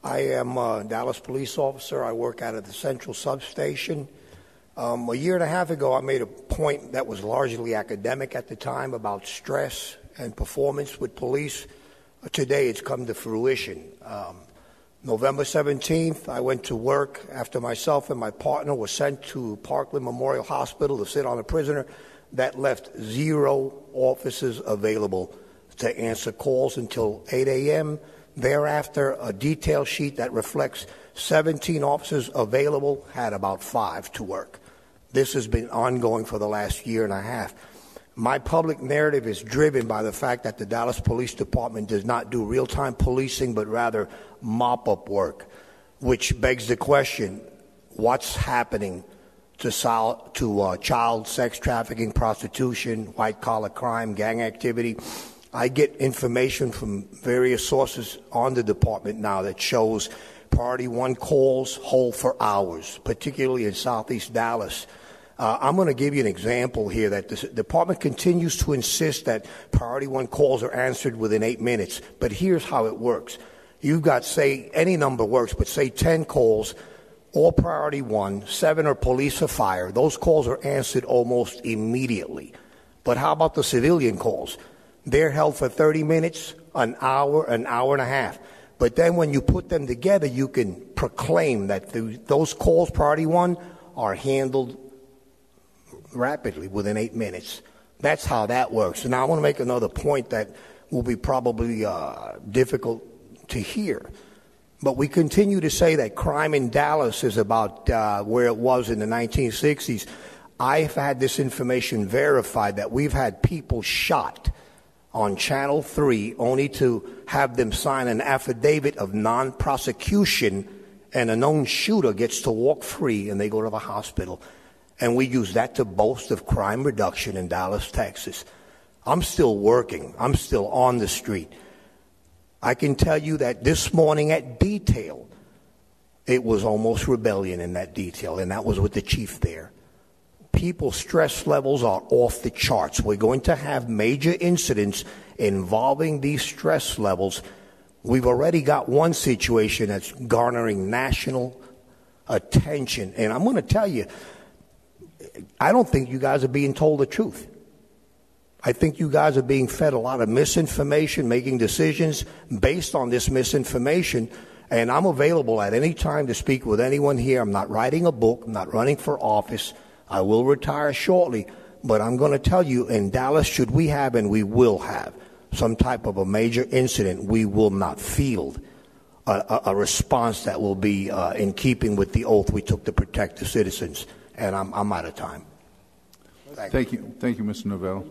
I am a Dallas police officer. I work out at the Central Substation. A year and a half ago, I made a point that was largely academic at the time about stress and performance with police. Today, it's come to fruition. November 17th, I went to work after myself and my partner were sent to Parkland Memorial Hospital to sit on a prisoner. That left 0 officers available to answer calls until 8 a.m. Thereafter, a detail sheet that reflects 17 officers available had about 5 to work. This has been ongoing for the last year and a half. My public narrative is driven by the fact that the Dallas Police Department does not do real-time policing, but rather mop-up work, which begs the question, what's happening to child sex trafficking, prostitution, white-collar crime, gang activity? I get information from various sources on the department now that shows Priority 1 calls hold for hours, particularly in Southeast Dallas. I'm going to give you an example here that the department continues to insist that Priority 1 calls are answered within 8 minutes, but here's how it works. You've got, say, any number works, but say 10 calls, all Priority 1, 7 are police or fire. Those calls are answered almost immediately. But how about the civilian calls? They're held for 30 minutes, an hour and a half. But then when you put them together, you can proclaim that those calls, Priority 1, are handled rapidly within 8 minutes. That's how that works. And now I want to make another point that will be probably difficult to hear. But we continue to say that crime in Dallas is about where it was in the 1960s. I've had this information verified that we've had people shot on Channel 3 only to have them sign an affidavit of non-prosecution, and a known shooter gets to walk free and they go to the hospital. And we use that to boast of crime reduction in Dallas, Texas. I'm still working. I'm still on the street. I can tell you that this morning at detail, it was almost rebellion in that detail, and that was with the chief there. People's stress levels are off the charts. We're going to have major incidents involving these stress levels. We've already got one situation that's garnering national attention. And I'm going to tell you, I don't think you guys are being told the truth. I think you guys are being fed a lot of misinformation, making decisions based on this misinformation. And I'm available at any time to speak with anyone here. I'm not writing a book. I'm not running for office. I will retire shortly, but I'm going to tell you, in Dallas, should we have, and we will have, some type of a major incident, we will not field a response that will be in keeping with the oath we took to protect the citizens. And I'm out of time. Thank you. Thank you, Mr. Novello.